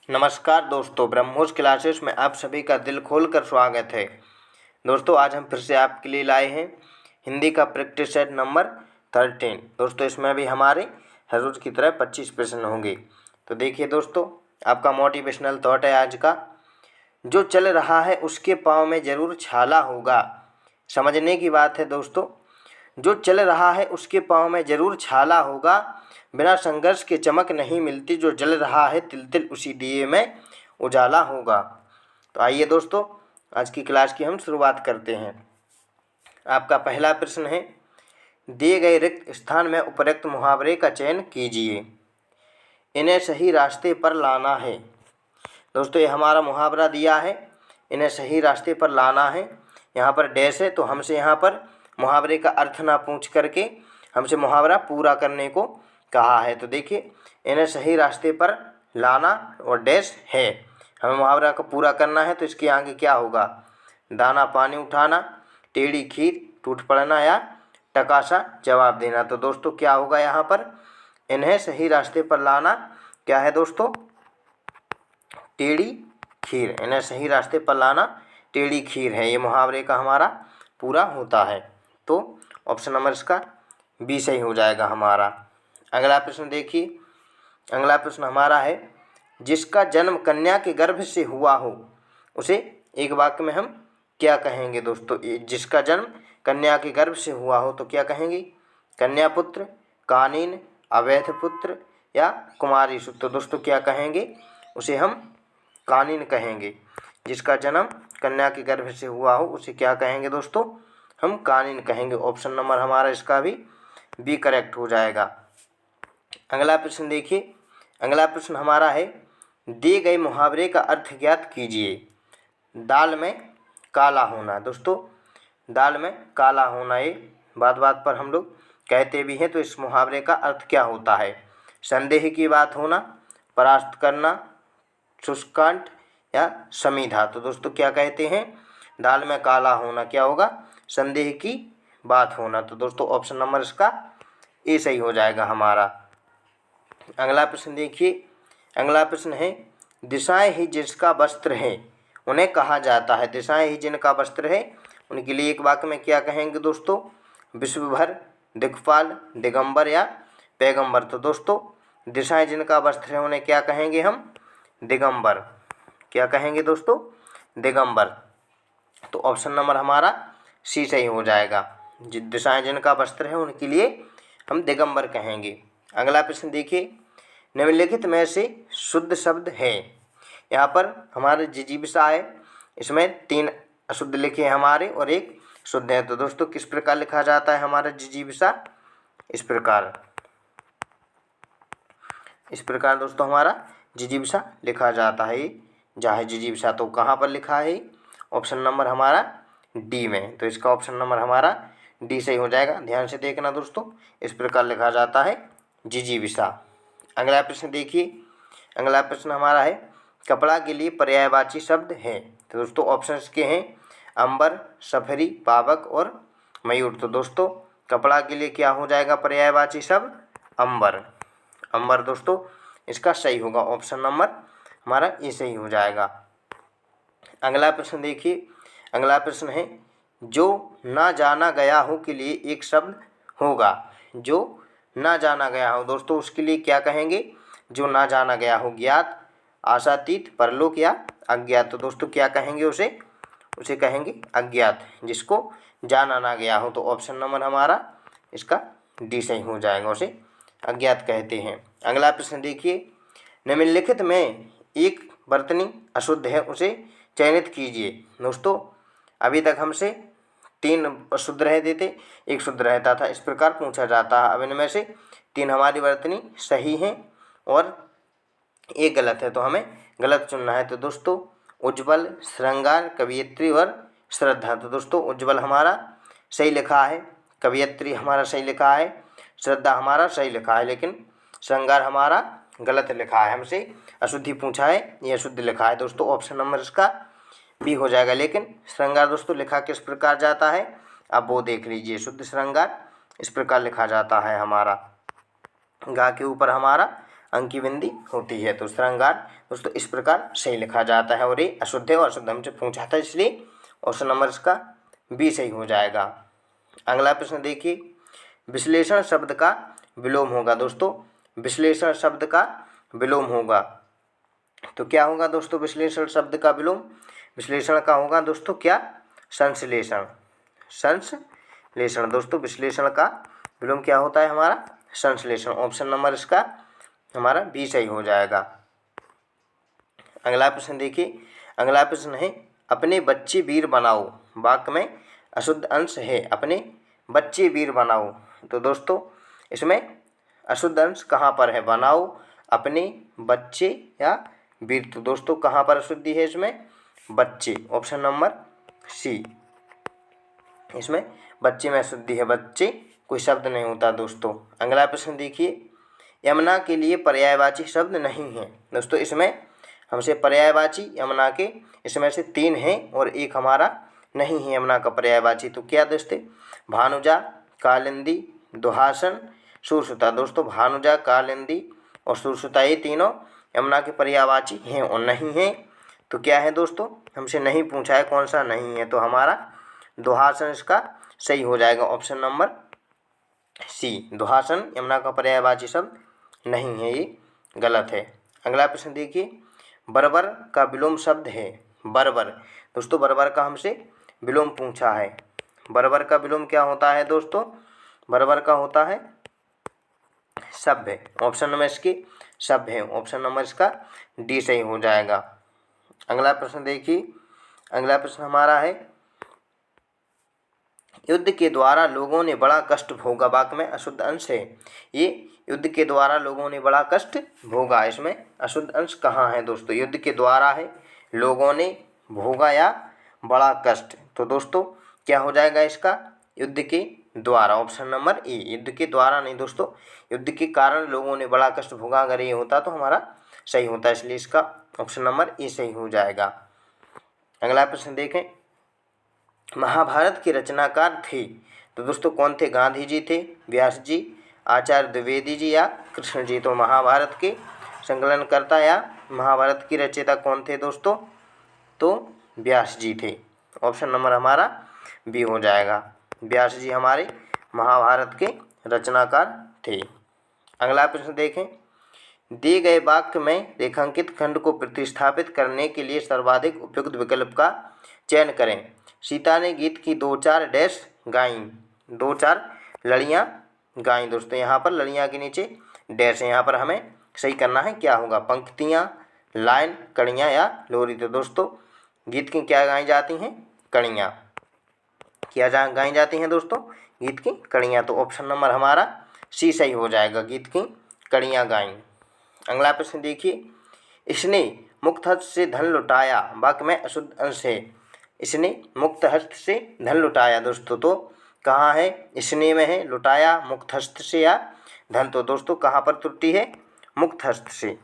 नमस्कार दोस्तों, ब्रह्मोस क्लासेस में आप सभी का दिल खोलकर स्वागत है। दोस्तों, आज हम फिर से आपके लिए लाए हैं हिंदी का प्रैक्टिस सेट नंबर 13। दोस्तों, इसमें भी हमारे हर रोज़ की तरह 25 प्रश्न होंगे। तो देखिए दोस्तों, आपका मोटिवेशनल थॉट है आज का, जो चल रहा है उसके पाँव में ज़रूर छाला होगा। समझने की बात है दोस्तों, जो चल रहा है उसके पाँव में ज़रूर छाला होगा। बिना संघर्ष के चमक नहीं मिलती, जो जल रहा है तिल तिल उसी दिए में उजाला होगा। तो आइए दोस्तों, आज की क्लास की हम शुरुआत करते हैं। आपका पहला प्रश्न है, दिए गए रिक्त स्थान में उपरोक्त मुहावरे का चयन कीजिए। इन्हें सही रास्ते पर लाना है। दोस्तों, ये हमारा मुहावरा दिया है, इन्हें सही रास्ते पर लाना है। यहाँ पर डैश है, तो हमसे यहाँ पर मुहावरे का अर्थ ना पूछ करके हमसे मुहावरा पूरा करने को कहा है। तो देखिए, इन्हें सही रास्ते पर लाना और डैश है, हमें मुहावरा को पूरा करना है। तो इसके आगे क्या होगा? दाना पानी उठाना, टेढ़ी खीर, टूट पड़ना या टकासा जवाब देना। तो दोस्तों, क्या होगा यहाँ पर? इन्हें सही रास्ते पर लाना क्या है दोस्तों? टेढ़ी खीर। इन्हें सही रास्ते पर लाना टेढ़ी खीर है, ये मुहावरे का हमारा पूरा होता है। तो ऑप्शन नंबर इसका बी सही हो जाएगा हमारा। अगला प्रश्न देखिए, अगला प्रश्न हमारा है, जिसका जन्म कन्या के गर्भ से हुआ हो उसे एक वाक्य में हम क्या कहेंगे दोस्तों? जिसका जन्म कन्या के गर्भ से हुआ हो तो क्या कहेंगे? कन्या पुत्र, कानीन, अवैध पुत्र या कुमारी सुत। तो दोस्तों, क्या कहेंगे? उसे हम कानीन कहेंगे। जिसका जन्म कन्या के गर्भ से हुआ हो उसे क्या कहेंगे दोस्तों? हम कानीन कहेंगे। ऑप्शन नंबर हमारा इसका भी बी करेक्ट हो जाएगा। अगला प्रश्न देखिए, अगला प्रश्न हमारा है, दिए गए मुहावरे का अर्थ ज्ञात कीजिए। दाल में काला होना। दोस्तों, दाल में काला होना, ये बात बात पर हम लोग कहते भी हैं। तो इस मुहावरे का अर्थ क्या होता है? संदेह की बात होना, परास्त करना, शुष्कांठ या समीधा। तो दोस्तों, क्या कहते हैं? दाल में काला होना क्या होगा? संदेह की बात होना। तो दोस्तों, ऑप्शन नंबर इसका ए सही हो जाएगा हमारा। अगला प्रश्न देखिए, अगला प्रश्न है, दिशाएं ही जिसका वस्त्र है उन्हें कहा जाता है। दिशाएं ही जिनका वस्त्र है उनके लिए एक वाक्य में क्या कहेंगे दोस्तों? विश्वभर, दिक्पाल, दिगंबर या पैगंबर। तो दोस्तों, दिशाएं जिनका वस्त्र है उन्हें क्या कहेंगे हम? दिगंबर। क्या कहेंगे दोस्तों? दिगंबर। तो ऑप्शन नंबर हमारा सी सही हो जाएगा। दिशाएं जिनका वस्त्र है उनके लिए हम दिगंबर कहेंगे। अगला प्रश्न देखिए, निम्नलिखित में से शुद्ध शब्द है। यहाँ पर हमारे जिजीविषा है, इसमें 3 अशुद्ध लिखे हैं हमारे और 1 शुद्ध है। तो दोस्तों, किस प्रकार लिखा जाता है हमारा जिजीविषा? इस प्रकार दोस्तों हमारा जिजीविषा लिखा जाता है। जहाँ जिजीविषा, तो कहाँ पर लिखा है? ऑप्शन नंबर हमारा डी में। तो इसका ऑप्शन नंबर हमारा डी सही हो जाएगा। ध्यान से देखना दोस्तों, इस प्रकार लिखा जाता है जिजीविषा। अगला प्रश्न देखिए, अगला प्रश्न हमारा है, कपड़ा के लिए पर्यायवाची शब्द है। तो दोस्तों, ऑप्शंस के हैं अंबर, सफरी, पावक और मयूर। तो दोस्तों, कपड़ा के लिए क्या हो जाएगा पर्यायवाची शब्द? अंबर। अंबर दोस्तों इसका सही होगा। ऑप्शन नंबर हमारा ए सही हो जाएगा। अगला प्रश्न देखिए, अगला प्रश्न है, जो ना जाना गया हो के लिए एक शब्द होगा। जो ना जाना गया हो दोस्तों, उसके लिए क्या कहेंगे? जो ना जाना गया हो, ज्ञात, आशातीत, परलोक या अज्ञात। तो दोस्तों, क्या कहेंगे उसे कहेंगे अज्ञात, जिसको जाना ना गया हो। तो ऑप्शन नंबर हमारा इसका डी सही हो जाएगा, उसे अज्ञात कहते हैं। अगला प्रश्न देखिए, निम्नलिखित में एक वर्तनी अशुद्ध है, उसे चयनित कीजिए। दोस्तों, अभी तक हमसे 3 अशुद्ध रहते थे, 1 शुद्ध रहता था, इस प्रकार पूछा जाता है। अब इनमें से 3 हमारी वर्तनी सही हैं और 1 गलत है, तो हमें गलत चुनना है। तो दोस्तों, उज्ज्वल, श्रृंगार, कवियत्री और श्रद्धा। तो दोस्तों, उज्ज्वल हमारा सही लिखा है, कवियत्री हमारा सही लिखा है, श्रद्धा हमारा सही लिखा है, लेकिन श्रृंगार हमारा गलत लिखा है। हमसे अशुद्धि पूछा है, ये अशुद्ध लिखा है। दोस्तों, ऑप्शन नंबर इसका बी हो जाएगा। लेकिन श्रृंगार दोस्तों लिखा किस प्रकार जाता है, आप वो देख लीजिए। शुद्ध श्रृंगार इस प्रकार लिखा जाता है हमारा, गा के ऊपर हमारा अंक की बिंदी होती है। तो श्रृंगार दोस्तों इस प्रकार सही लिखा जाता है और ये अशुद्ध है और अशुद्ध हमसे पूछा था, इसलिए ऑप्शन नंबर इसका बी सही हो जाएगा। अगला प्रश्न देखिए, विश्लेषण शब्द का विलोम होगा। दोस्तों विश्लेषण शब्द का विलोम होगा तो क्या होगा दोस्तों? विश्लेषण शब्द का विलोम, विश्लेषण का होगा दोस्तों क्या? संश्लेषण। संश्लेषण दोस्तों विश्लेषण का विलोम क्या होता है हमारा? संश्लेषण। ऑप्शन नंबर इसका हमारा बी सही हो जाएगा। अगला प्रश्न देखिए, अगला प्रश्न है अपने बच्चे वीर बनाओ। वाक्य में अशुद्ध अंश है, अपने बच्चे वीर बनाओ। तो दोस्तों इसमें अशुद्ध अंश कहाँ पर है? बनाओ, अपने, बच्चे या वीर। तो दोस्तों कहाँ पर अशुद्धि है इसमें? बच्चे। ऑप्शन नंबर सी, इसमें बच्चे में अशुद्धि है, बच्चे कोई शब्द नहीं होता दोस्तों। अगला प्रश्न देखिए, यमुना के लिए पर्यायवाची शब्द नहीं है। दोस्तों इसमें हमसे पर्यायवाची यमुना के इसमें से 3 हैं और एक हमारा नहीं है यमुना का पर्यायवाची। तो क्या दोस्तों? भानुजा, कालिंदी, दुहासन, सुरसुता। दोस्तों भानुजा, कालिंदी और सुरसुता ये तीनों यमुना के पर्यायवाची हैं और नहीं हैं। तो क्या है दोस्तों? हमसे नहीं पूछा है कौन सा नहीं है, तो हमारा दुहासन इसका सही हो जाएगा। ऑप्शन नंबर सी, दुहासन यमुना का पर्यायवाची शब्द नहीं है, ये गलत है। अगला प्रश्न देखिए, बर्बर का विलोम शब्द है। बर्बर। दोस्तों बर्बर का हमसे विलोम पूछा है। बर्बर का विलोम क्या होता है दोस्तों? बर्बर का होता है सभ्य। ऑप्शन नंबर इसकी सभ्य है। ऑप्शन नंबर इसका डी सही हो जाएगा। अगला प्रश्न देखिए, अगला प्रश्न हमारा है युद्ध के द्वारा लोगों ने बड़ा कष्ट भोगा। वाक्य में अशुद्ध अंश है, ये युद्ध के द्वारा लोगों ने बड़ा कष्ट भोगा। इसमें अशुद्ध अंश कहाँ है दोस्तों? युद्ध के द्वारा है, लोगों ने भोगा या बड़ा कष्ट। तो दोस्तों क्या हो जाएगा इसका? युद्ध के द्वारा। ऑप्शन नंबर ए, युद्ध के द्वारा नहीं दोस्तों, युद्ध के कारण लोगों ने बड़ा कष्ट भोगा। अगर ये होता तो हमारा सही होता, इसलिए इसका ऑप्शन नंबर ए सही हो जाएगा। अगला प्रश्न देखें, महाभारत के रचनाकार थे। तो दोस्तों कौन थे? गांधी जी थे, व्यास जी, आचार्य द्विवेदी जी या कृष्ण जी। तो महाभारत के संकलनकर्ता या महाभारत की रचयिता कौन थे दोस्तों? तो व्यास जी थे। ऑप्शन नंबर हमारा बी हो जाएगा। व्यास जी हमारे महाभारत के रचनाकार थे। अगला प्रश्न देखें, दिए गए वाक्य में रेखांकित खंड को प्रतिस्थापित करने के लिए सर्वाधिक उपयुक्त विकल्प का चयन करें। सीता ने गीत की 2-4 डैश गाईं। 2-4 लड़ियाँ गाईं। दोस्तों यहाँ पर लड़ियाँ के नीचे डैश है, यहाँ पर हमें सही करना है क्या होगा? पंक्तियाँ, लाइन, कड़ियाँ या लोरी। तो दोस्तों गीत की क्या गाई जाती हैं? कड़ियाँ। क्या गाई जाती हैं दोस्तों? गीत की कड़ियाँ। तो ऑप्शन नंबर हमारा सी सही हो जाएगा, गीत की कड़ियाँ गाईं। अगला प्रश्न देखिए, इसने मुक्त हस्त से धन लुटाया। वाक्य में अशुद्ध अंश है, इसने मुक्त हस्त से धन लुटाया। दोस्तों तो कहाँ है? इसने में है, लुटाया मुक्त हस्त से या धन। तो दोस्तों कहाँ पर त्रुटि है? मुक्त हस्त से,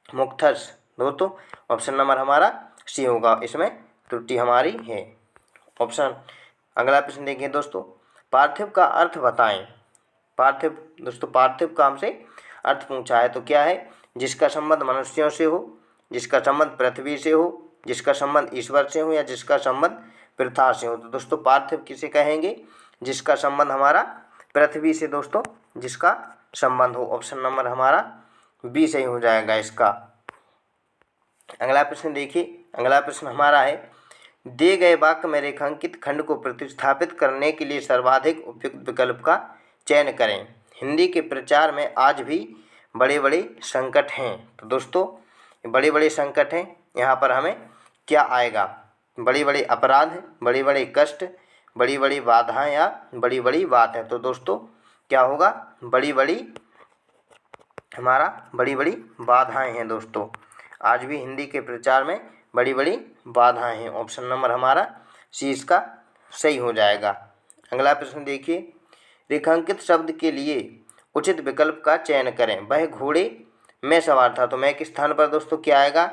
मुक्त हस्त। दोस्तों ऑप्शन नंबर हमारा सी होगा, इसमें त्रुटि हमारी है। ऑप्शन अगला प्रश्न देखिए दोस्तों, पार्थिव का अर्थ बताएं। पार्थिव दोस्तों पार्थिव का हमसे अर्थ पूछा है। तो क्या है? जिसका संबंध मनुष्यों से हो, जिसका संबंध पृथ्वी से हो, जिसका संबंध ईश्वर से हो या जिसका संबंध पृथा से हो। तो दोस्तों पार्थिव किसे कहेंगे? जिसका संबंध हमारा पृथ्वी से दोस्तों, जिसका संबंध हो। ऑप्शन नंबर हमारा बी सही हो जाएगा इसका। अगला प्रश्न देखिए, अगला प्रश्न हमारा है दिए गए वाक्य में रेखांकित खंड को प्रतिस्थापित करने के लिए सर्वाधिक उपयुक्त विकल्प का चयन करें। हिंदी के प्रचार में आज भी बड़े बड़े संकट हैं। तो दोस्तों बड़े बड़े संकट हैं, यहाँ पर हमें क्या आएगा? बड़े बड़े अपराध, बड़े बड़े कष्ट, बड़ी बड़ी बाधाएं या बड़ी बड़ी बात है। तो दोस्तों क्या होगा? बड़ी बड़ी हमारा बड़ी बड़ी बाधाएं हैं। दोस्तों आज भी हिंदी के प्रचार में बड़ी बड़ी बाधाएं हैं। ऑप्शन नंबर हमारा सी इसका सही हो जाएगा। अगला प्रश्न देखिए, रेखांकित शब्द के लिए उचित विकल्प का चयन करें। वह घोड़े में सवार था। तो मैं के स्थान पर दोस्तों क्या आएगा?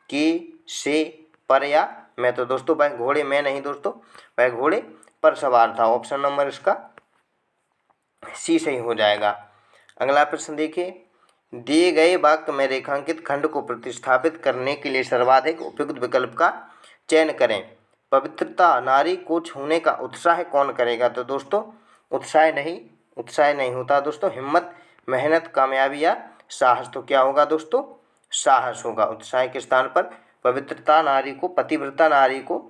कि, से, पर या मैं। तो दोस्तों वह घोड़े में नहीं दोस्तों, वह घोड़े पर सवार था। ऑप्शन नंबर इसका सी सही हो जाएगा। अगला प्रश्न देखिए, दिए गए वाक्य में रेखांकित खंड को प्रतिस्थापित करने के लिए सर्वाधिक उपयुक्त विकल्प का चयन करें। पवित्रता नारी को छूने का उत्साह कौन करेगा? तो दोस्तों उत्साह नहीं होता दोस्तों, हिम्मत, मेहनत, कामयाबी या साहस। तो क्या होगा दोस्तों? साहस होगा। उत्साह के स्थान पर पतिव्रता नारी को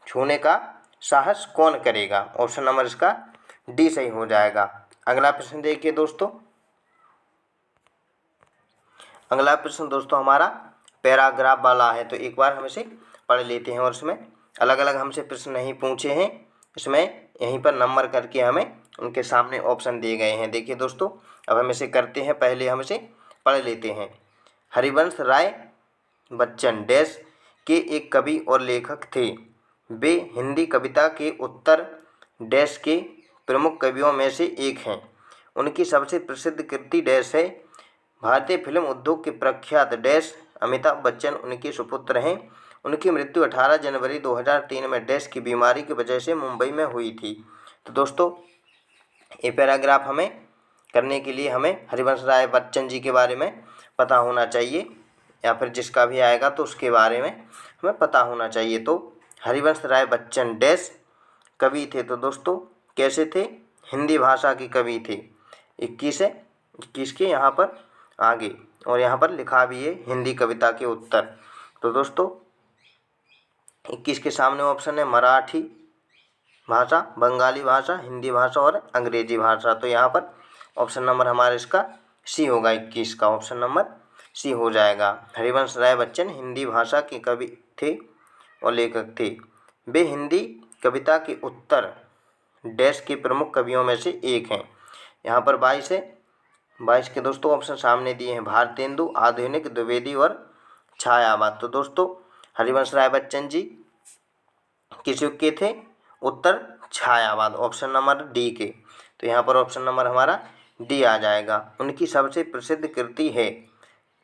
छूने का साहस कौन करेगा? ऑप्शन नंबर इसका डी सही हो जाएगा। अगला प्रश्न देखिए दोस्तों। अगला प्रश्न दोस्तों हमारा पैराग्राफ वाला है, तो एक बार हम इसे पढ़ लेते हैं। और इसमें अलग अलग हमसे प्रश्न नहीं पूछे हैं, इसमें यहीं पर नंबर करके हमें उनके सामने ऑप्शन दिए गए हैं। देखिए दोस्तों, अब हम इसे करते हैं, पहले हम इसे पढ़ लेते हैं। हरिवंश राय बच्चन डैश के एक कवि और लेखक थे। वे हिंदी कविता के उत्तर डैश के प्रमुख कवियों में से एक हैं। उनकी सबसे प्रसिद्ध कृति डैश है। भारतीय फिल्म उद्योग के प्रख्यात डैश अमिताभ बच्चन उनके सुपुत्र हैं। उनकी मृत्यु 18 जनवरी 2003 में डैश की बीमारी की वजह से मुंबई में हुई थी। तो दोस्तों ये पैराग्राफ हमें करने के लिए हमें हरिवंश राय बच्चन जी के बारे में पता होना चाहिए, या फिर जिसका भी आएगा तो उसके बारे में हमें पता होना चाहिए। तो हरिवंश राय बच्चन डैश कवि थे। तो दोस्तों कैसे थे? हिंदी भाषा के कवि थे। 21 के यहाँ पर आगे, और यहाँ पर लिखा भी है हिंदी कविता के उत्तर। तो दोस्तों 21 के सामने ऑप्शन है मराठी भाषा, बंगाली भाषा, हिंदी भाषा और अंग्रेजी भाषा। तो यहाँ पर ऑप्शन नंबर हमारा इसका सी होगा। 21 का ऑप्शन नंबर सी हो जाएगा। हरिवंश राय बच्चन हिंदी भाषा के कवि थे और लेखक थे। वे हिंदी कविता के उत्तर डैश के प्रमुख कवियों में से एक हैं। यहाँ पर 22 है। 22 के दोस्तों ऑप्शन सामने दिए हैं, भारतेंदु, आधुनिक, द्विवेदी और छायावाद। तो दोस्तों हरिवंश राय बच्चन जी किस युग के थे? उत्तर छायावाद, ऑप्शन नंबर डी के। तो यहाँ पर ऑप्शन नंबर हमारा डी आ जाएगा। उनकी सबसे प्रसिद्ध कृति है,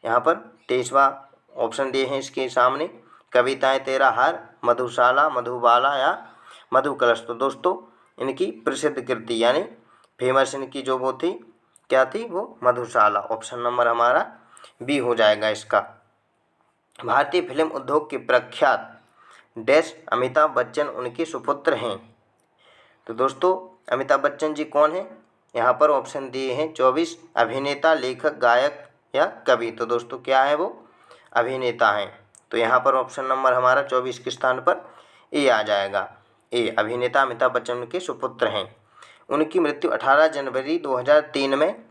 यहाँ पर 23वां ऑप्शन दिए हैं इसके सामने, कविताएं तेरा हार, मधुशाला, मधुबाला या मधुकलश। तो दोस्तों इनकी प्रसिद्ध कृति यानी फेमस इनकी जो वो थी, क्या थी वो? मधुशाला। ऑप्शन नंबर हमारा बी हो जाएगा इसका। भारतीय फिल्म उद्योग के प्रख्यात डैश अमिताभ बच्चन उनके सुपुत्र हैं। तो दोस्तों अमिताभ बच्चन जी कौन है? यहाँ पर ऑप्शन दिए हैं 24, अभिनेता, लेखक, गायक या कवि। तो दोस्तों क्या है वो? अभिनेता हैं। तो यहाँ पर ऑप्शन नंबर हमारा 24 के स्थान पर ए आ जाएगा। ए, अभिनेता अमिताभ बच्चन के सुपुत्र हैं। उनकी मृत्यु 18 जनवरी 2003 में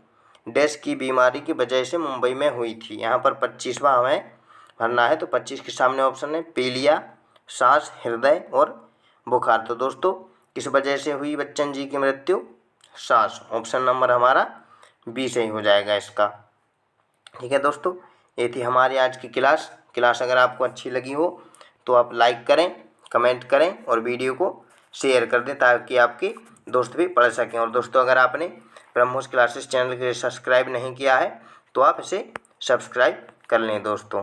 डैश की बीमारी की वजह से मुंबई में हुई थी। यहाँ पर 25वां हमें भरना है। तो 25 के सामने ऑप्शन है पीलिया, सांस, हृदय और बुखार। तो दोस्तों किस वजह से हुई बच्चन जी की मृत्यु? सांस। ऑप्शन नंबर हमारा बी सही हो जाएगा इसका। ठीक है दोस्तों, ये थी हमारी आज की क्लास अगर आपको अच्छी लगी हो तो आप लाइक करें, कमेंट करें और वीडियो को शेयर कर दें ताकि आपके दोस्त भी पढ़ सकें। और दोस्तों अगर आपने ब्रह्मोस क्लासेस चैनल के लिए सब्सक्राइब नहीं किया है तो आप इसे सब्सक्राइब कर लें दोस्तों।